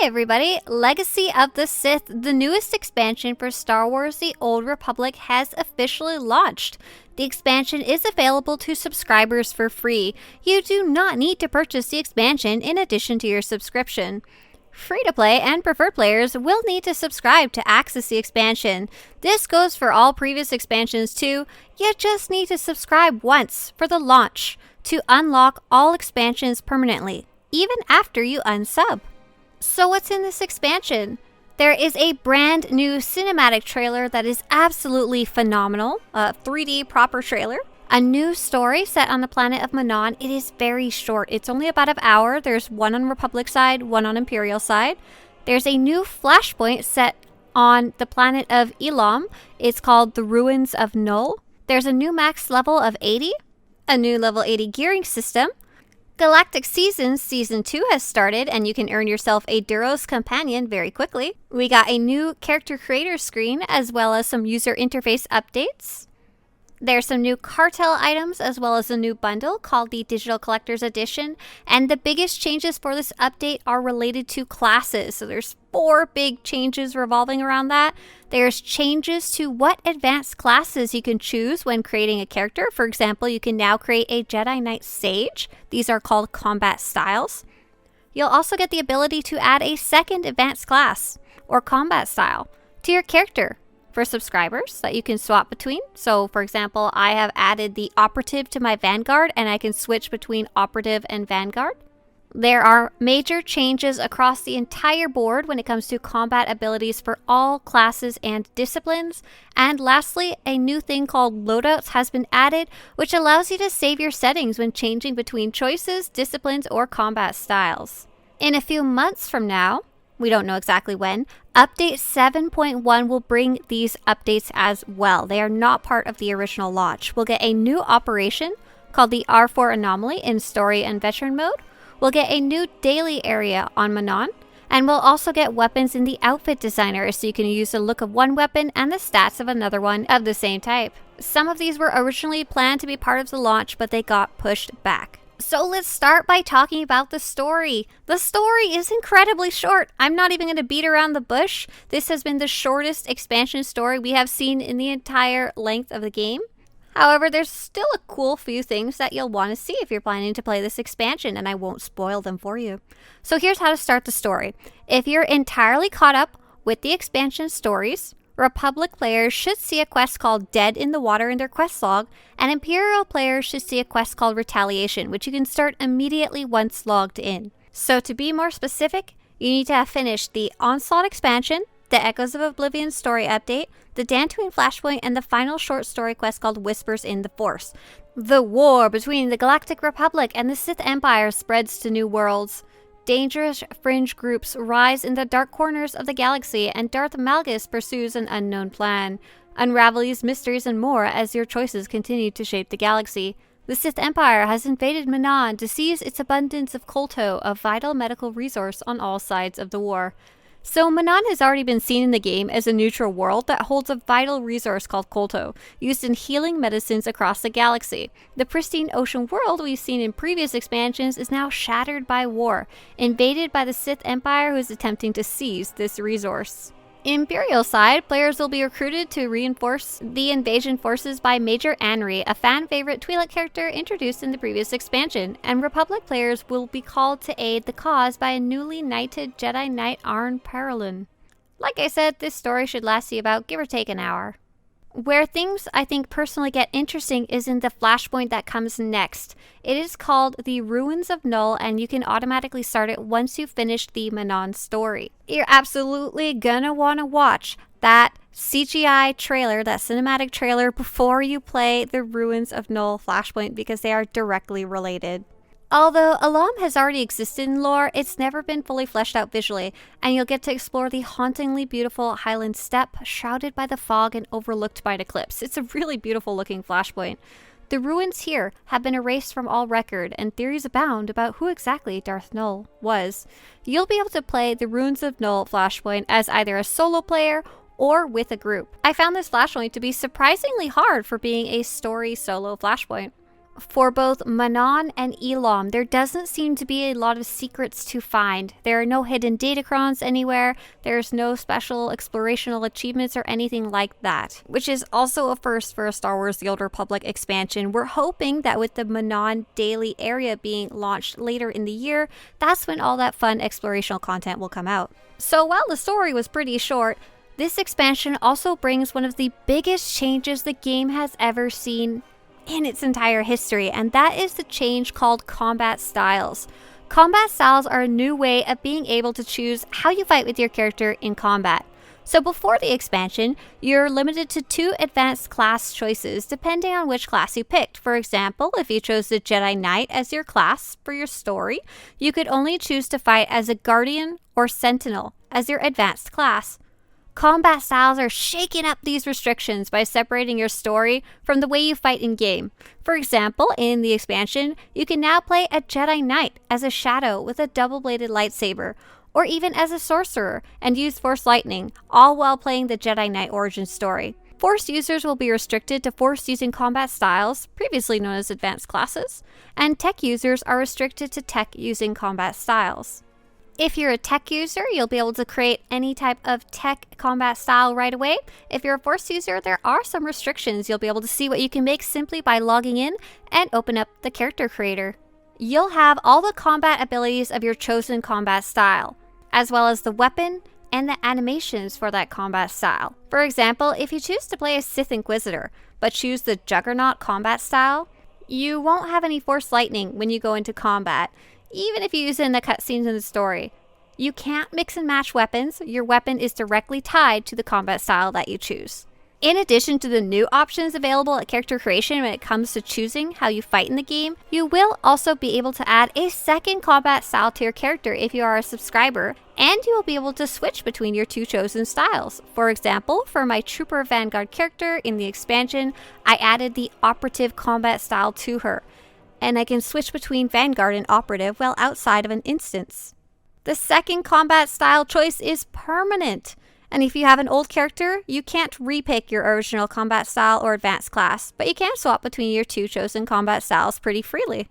everybody! Legacy of the Sith, the newest expansion for Star Wars The Old Republic, has officially launched. The expansion is available to subscribers for free. You do not need to purchase the expansion in addition to your subscription. Free-to-play and preferred players will need to subscribe to access the expansion. This goes for all previous expansions too. You just need to subscribe once for the launch to unlock all expansions permanently, even after you unsub. So what's in this expansion? There is a brand new cinematic trailer that is absolutely phenomenal, a 3D proper trailer. A new story set on the planet of Manaan. It is very short. It's only about an hour. There's one on Republic side, one on Imperial side. There's a new Flashpoint set on the planet of Elom. It's called The Ruins of Null. There's a new max level of 80, a new level 80 gearing system. Galactic Season 2 has started, and you can earn yourself a Duros companion very quickly. We got a new character creator screen, as well as some user interface updates. There's some new Cartel items, as well as a new bundle called the Digital Collector's Edition. And the biggest changes for this update are related to classes. So there's 4 big changes revolving around that. There's changes to what advanced classes you can choose when creating a character. For example, you can now create a Jedi Knight Sage. These are called combat styles. You'll also get the ability to add a second advanced class or combat style to your character for subscribers that you can swap between. So for example, I have added the Operative to my Vanguard, and I can switch between Operative and Vanguard. There are major changes across the entire board when it comes to combat abilities for all classes and disciplines. And lastly, a new thing called Loadouts has been added, which allows you to save your settings when changing between choices, disciplines, or combat styles. In a few months from now, we don't know exactly when, Update 7.1 will bring these updates as well. They are not part of the original launch. We'll get a new operation called the R4 Anomaly in Story and Veteran mode. We'll get a new daily area on Manaan, and we'll also get weapons in the Outfit Designer, so you can use the look of one weapon and the stats of another one of the same type. Some of these were originally planned to be part of the launch, but they got pushed back. So let's start by talking about the story. The story is incredibly short. I'm not even going to beat around the bush. This has been the shortest expansion story we have seen in the entire length of the game. However, there's still a cool few things that you'll want to see if you're planning to play this expansion, and I won't spoil them for you. So here's how to start the story. If you're entirely caught up with the expansion stories, Republic players should see a quest called Dead in the Water in their quest log, and Imperial players should see a quest called Retaliation, which you can start immediately once logged in. So to be more specific, you need to have finished the Onslaught expansion, the Echoes of Oblivion story update, the Dantooine Flashpoint, and the final short story quest called Whispers in the Force. The war between the Galactic Republic and the Sith Empire spreads to new worlds. Dangerous fringe groups rise in the dark corners of the galaxy, and Darth Malgus pursues an unknown plan. Unravel these mysteries and more as your choices continue to shape the galaxy. The Sith Empire has invaded Manaan to seize its abundance of kolto, a vital medical resource on all sides of the war. So Manaan has already been seen in the game as a neutral world that holds a vital resource called kolto, used in healing medicines across the galaxy. The pristine ocean world we've seen in previous expansions is now shattered by war, invaded by the Sith Empire, who is attempting to seize this resource. Imperial side, players will be recruited to reinforce the invasion forces by Major Anri, a fan-favorite Twi'lek character introduced in the previous expansion, and Republic players will be called to aid the cause by a newly knighted Jedi Knight Arn Paralin. Like I said, this story should last you about give or take an hour. Where things, I think, personally get interesting is in the Flashpoint that comes next. It is called The Ruins of Null, and you can automatically start it once you've finished the Manaan story. You're absolutely gonna want to watch that CGI trailer, that cinematic trailer, before you play The Ruins of Null Flashpoint, because they are directly related. Although Elom has already existed in lore, it's never been fully fleshed out visually, and you'll get to explore the hauntingly beautiful Highland Steppe, shrouded by the fog and overlooked by an eclipse. It's a really beautiful looking Flashpoint. The ruins here have been erased from all record, and theories abound about who exactly Darth Null was. You'll be able to play the Ruins of Null Flashpoint as either a solo player or with a group. I found this Flashpoint to be surprisingly hard for being a story solo Flashpoint. For both Manaan and Elom, there doesn't seem to be a lot of secrets to find. There are no hidden datacrons anywhere, there's no special explorational achievements or anything like that, which is also a first for a Star Wars The Old Republic expansion. We're hoping that with the Manaan daily area being launched later in the year, that's when all that fun explorational content will come out. So while the story was pretty short, this expansion also brings one of the biggest changes the game has ever seen in its entire history, and that is the change called combat styles. Combat styles are a new way of being able to choose how you fight with your character in combat. So before the expansion, you're limited to 2 advanced class choices depending on which class you picked. For example, if you chose the Jedi Knight as your class for your story, you could only choose to fight as a Guardian or Sentinel as your advanced class. Combat styles are shaking up these restrictions by separating your story from the way you fight in-game. For example, in the expansion, you can now play a Jedi Knight as a shadow with a double-bladed lightsaber, or even as a sorcerer and use Force Lightning, all while playing the Jedi Knight origin story. Force users will be restricted to Force using combat styles, previously known as advanced classes, and tech users are restricted to tech using combat styles. If you're a tech user, you'll be able to create any type of tech combat style right away. If you're a Force user, there are some restrictions. You'll be able to see what you can make simply by logging in and open up the character creator. You'll have all the combat abilities of your chosen combat style, as well as the weapon and the animations for that combat style. For example, if you choose to play a Sith Inquisitor, but choose the Juggernaut combat style, you won't have any Force Lightning when you go into combat, even if you use it in the cutscenes in the story. You can't mix and match weapons. Your weapon is directly tied to the combat style that you choose. In addition to the new options available at character creation when it comes to choosing how you fight in the game, you will also be able to add a second combat style to your character if you are a subscriber, and you will be able to switch between your 2 chosen styles. For example, for my Trooper Vanguard character in the expansion, I added the Operative combat style to her, and I can switch between Vanguard and Operative while outside of an instance. The second combat style choice is permanent, and if you have an old character, you can't repick your original combat style or advanced class, but you can swap between your 2 chosen combat styles pretty freely.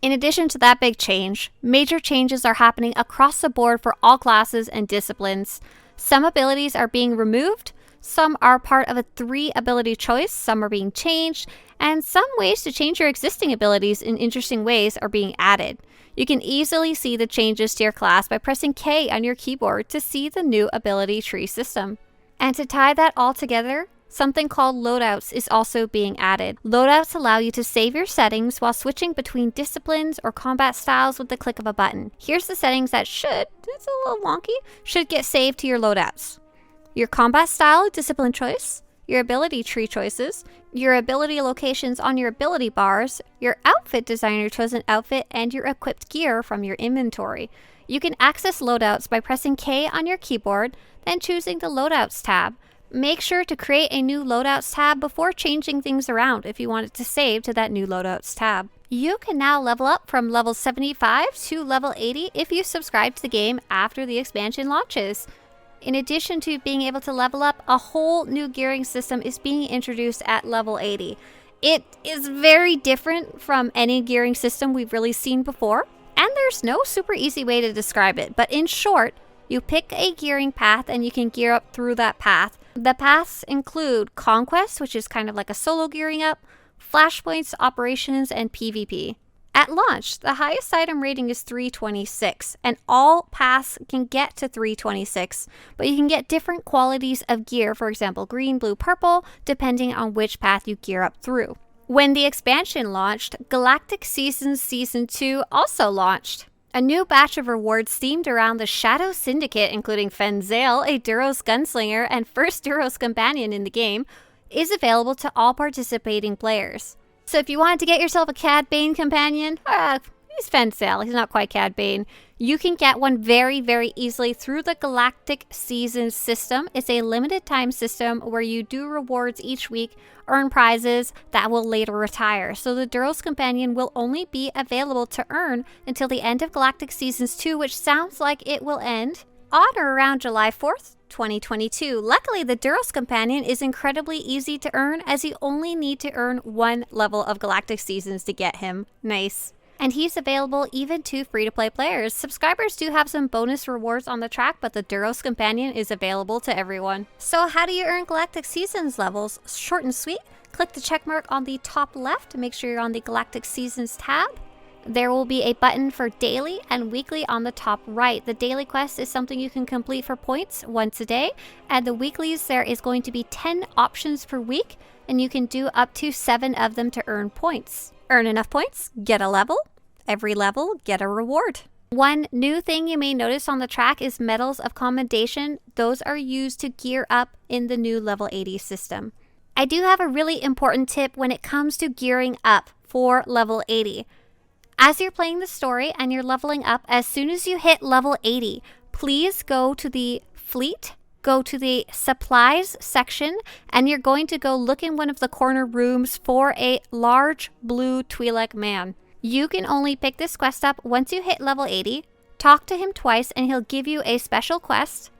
In addition to that big change, major changes are happening across the board for all classes and disciplines. Some abilities are being removed, some are part of a 3 ability choice, some are being changed, and some ways to change your existing abilities in interesting ways are being added. You can easily see the changes to your class by pressing K on your keyboard to see the new ability tree system. And to tie that all together, something called Loadouts is also being added. Loadouts allow you to save your settings while switching between disciplines or combat styles with the click of a button. Here's the settings that it's a little wonky, should get saved to your Loadouts. Your combat style discipline choice, your ability tree choices, your ability locations on your ability bars, your outfit designer chosen outfit, and your equipped gear from your inventory. You can access loadouts by pressing K on your keyboard, then choosing the Loadouts tab. Make sure to create a new Loadouts tab before changing things around if you want it to save to that new Loadouts tab. You can now level up from level 75 to level 80 if you subscribe to the game after the expansion launches. In addition to being able to level up, a whole new gearing system is being introduced at level 80. It is very different from any gearing system we've really seen before, and there's no super easy way to describe it, but in short, you pick a gearing path and you can gear up through that path. The paths include Conquest, which is kind of like a solo gearing up, Flashpoints, Operations, and PvP. At launch, the highest item rating is 326, and all paths can get to 326, but you can get different qualities of gear, for example, green, blue, purple, depending on which path you gear up through. When the expansion launched, Galactic Seasons Season 2 also launched. A new batch of rewards themed around the Shadow Syndicate, including Fenzale, a Duros gunslinger and first Duros companion in the game, is available to all participating players. So if you wanted to get yourself a Cad Bane companion, he's Fenzale, he's not quite Cad Bane, you can get one very, very easily through the Galactic Seasons system. It's a limited time system where you do rewards each week, earn prizes that will later retire. So the Duros companion will only be available to earn until the end of Galactic Seasons 2, which sounds like it will end on or around July 4th, 2022. Luckily, the Duros companion is incredibly easy to earn, as you only need to earn 1 level of Galactic Seasons to get him. Nice. And he's available even to free-to-play players. Subscribers do have some bonus rewards on the track, but the Duros companion is available to everyone. So how do you earn Galactic Seasons levels? Short and sweet. Click the checkmark on the top left to make sure you're on the Galactic Seasons tab. There will be a button for daily and weekly on the top right. The daily quest is something you can complete for points once a day, and the weeklies, there is going to be 10 options per week, and you can do up to 7 of them to earn points. Earn enough points, get a level. Every level, get a reward. One new thing you may notice on the track is medals of commendation. Those are used to gear up in the new level 80 system. I do have a really important tip when it comes to gearing up for level 80. As you're playing the story and you're leveling up, as soon as you hit level 80, please go to the fleet, go to the supplies section, and you're going to go look in one of the corner rooms for a large blue Twi'lek man. You can only pick this quest up once you hit level 80, talk to him twice, and he'll give you a special quest,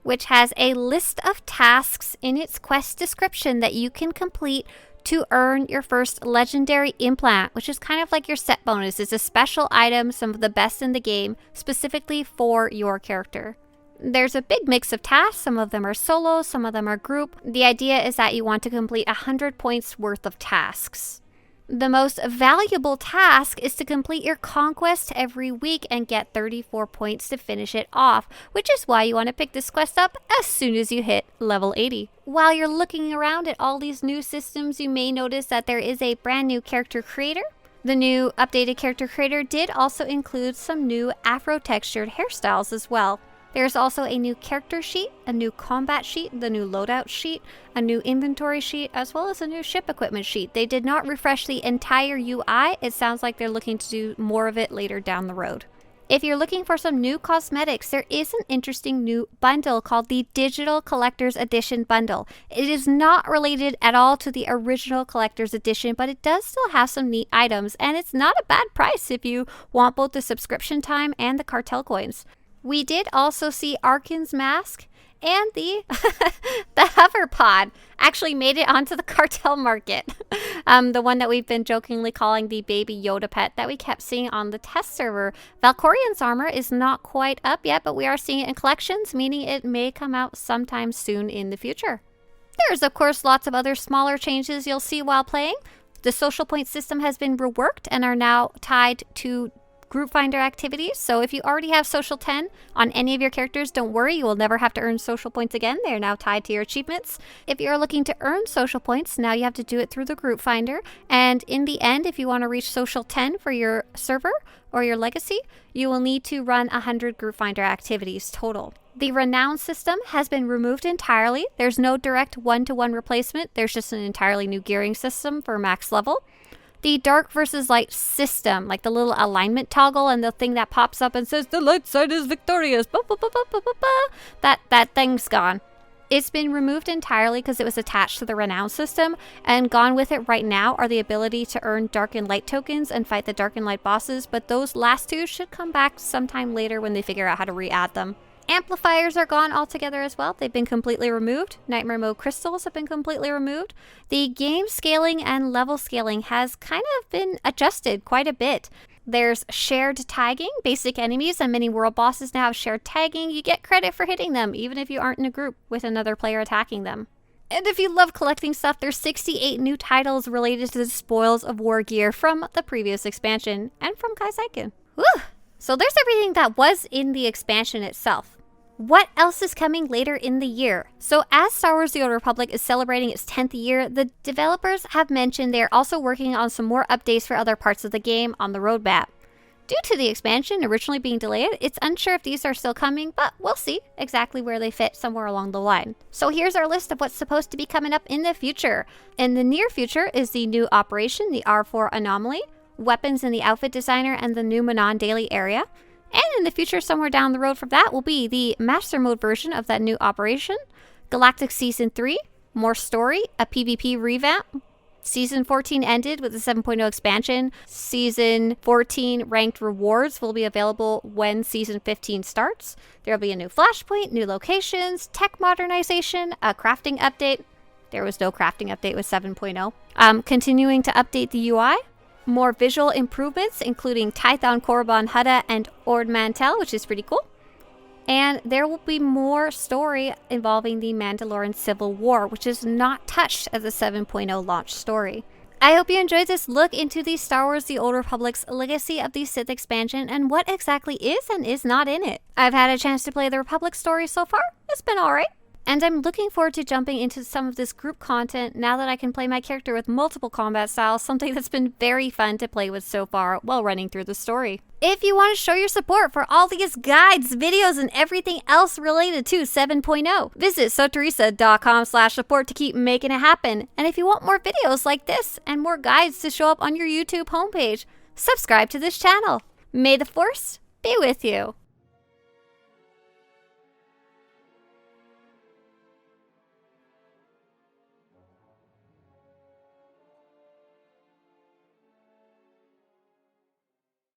which has a list of tasks in its quest description that you can complete to earn your first legendary implant, which is kind of like your set bonus. It's a special item, some of the best in the game, specifically for your character. There's a big mix of tasks. Some of them are solo, some of them are group. The idea is that you want to complete 100 points worth of tasks. The most valuable task is to complete your conquest every week and get 34 points to finish it off, which is why you want to pick this quest up as soon as you hit level 80. While you're looking around at all these new systems, you may notice that there is a brand new character creator. The new updated character creator did also include some new afro-textured hairstyles as well. There's also a new character sheet, a new combat sheet, the new loadout sheet, a new inventory sheet, as well as a new ship equipment sheet. They did not refresh the entire UI. It sounds like they're looking to do more of it later down the road. If you're looking for some new cosmetics, there is an interesting new bundle called the Digital Collector's Edition bundle. It is not related at all to the original Collector's Edition, but it does still have some neat items, and it's not a bad price if you want both the subscription time and the Cartel coins. We did also see Arkin's mask and the hover pod actually made it onto the Cartel market. The one that we've been jokingly calling the baby Yoda pet that we kept seeing on the test server. Valkorian's armor is not quite up yet, but we are seeing it in collections, meaning it may come out sometime soon in the future. There's, of course, lots of other smaller changes you'll see while playing. The social point system has been reworked and are now tied to group finder activities. So if you already have social 10 on any of your characters, don't worry, you will never have to earn social points again. They are now tied to your achievements. If you're looking to earn social points, now you have to do it through the group finder. And in the end, if you want to reach social 10 for your server or your legacy, you will need to run 100 group finder activities total. The renown system has been removed entirely. There's no direct one-to-one replacement. There's just an entirely new gearing system for max level. The dark versus light system, like the little alignment toggle and the thing that pops up and says the light side is victorious, that thing's gone. It's been removed entirely because it was attached to the renown system, and gone with it right now are the ability to earn dark and light tokens and fight the dark and light bosses, but those last two should come back sometime later when they figure out how to re-add them. Amplifiers are gone altogether as well. They've been completely removed. Nightmare mode crystals have been completely removed. The game scaling and level scaling has kind of been adjusted quite a bit. There's shared tagging. Basic enemies and many world bosses now have shared tagging. You get credit for hitting them, even if you aren't in a group with another player attacking them. And if you love collecting stuff, there's 68 new titles related to the Spoils of War gear from the previous expansion and from Kaisaiken. Woo! So there's everything that was in the expansion itself. What else is coming later in the year? So as Star Wars The Old Republic is celebrating its 10th year, the developers have mentioned they're also working on some more updates for other parts of the game on the roadmap. Due to the expansion originally being delayed, it's unsure if these are still coming, but we'll see exactly where they fit somewhere along the line. So here's our list of what's supposed to be coming up in the future. In the near future is the new operation, the R4 Anomaly, weapons in the outfit designer, and the new Manaan daily area. And in the future, somewhere down the road from that, will be the Master Mode version of that new operation, Galactic Season 3, more story, a PvP revamp, Season 14 ended with the 7.0 expansion. Season 14 ranked rewards will be available when Season 15 starts. There will be a new Flashpoint, new locations, tech modernization, a crafting update. There was no crafting update with 7.0. Continuing to update the UI. More visual improvements, including Tython Korriban Hutta and Ord Mantell, which is pretty cool. And there will be more story involving the Mandalorian Civil War, which is not touched as a 7.0 launch story. I hope you enjoyed this look into the Star Wars The Old Republic's Legacy of the Sith expansion and what exactly is and is not in it. I've had a chance to play the Republic story so far. It's been alright. And I'm looking forward to jumping into some of this group content now that I can play my character with multiple combat styles, something that's been very fun to play with so far while running through the story. If you want to show your support for all these guides, videos, and everything else related to 7.0, visit Swtorista.com/support to keep making it happen. And if you want more videos like this and more guides to show up on your YouTube homepage, subscribe to this channel. May the Force be with you.